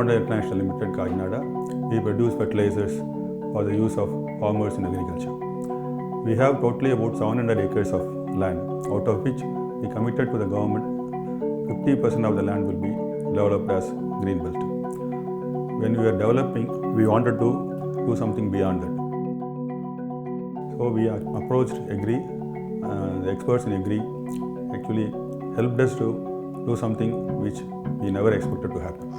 Coromandel International Limited, Kakinada, we produce fertilizers for the use of farmers in agriculture. We have totally about 700 acres of land, out of which we committed to the government 50% of the land will be developed as green belt. When we were developing, we wanted to do something beyond that. So we approached Agri. The experts in Agri actually helped us to do something which we never expected to happen.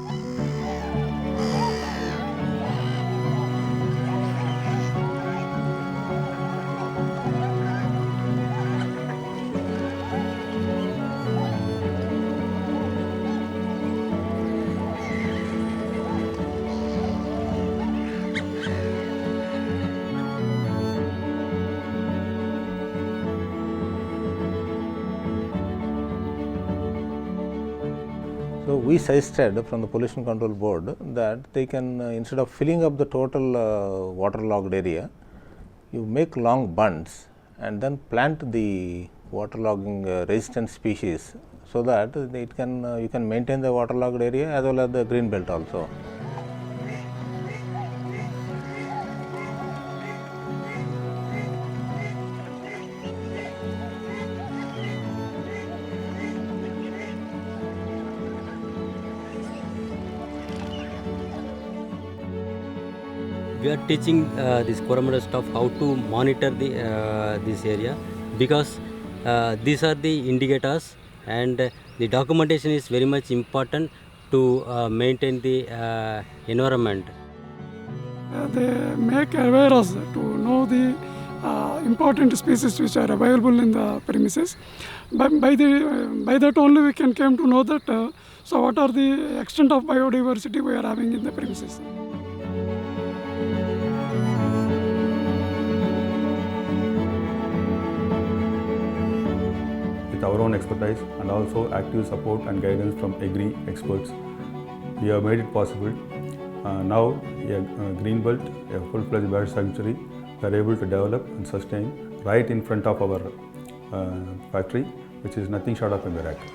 So we suggested from the Pollution Control Board that they can, instead of filling up the total waterlogged area, you make long bunds and then plant the waterlogging resistant species, so that it can you can maintain the waterlogged area as well as the green belt also. We are teaching this Coromandel staff how to monitor this area, because these are the indicators, and the documentation is very much important to maintain the environment. They make aware us to know the important species which are available in the premises. But by that only we can come to know that so what are the extent of biodiversity we are having in the premises. With our own expertise and also active support and guidance from Agri experts, we have made it possible. Now, a green belt, a full-fledged bird sanctuary, we are able to develop and sustain right in front of our factory, which is nothing short of a miracle.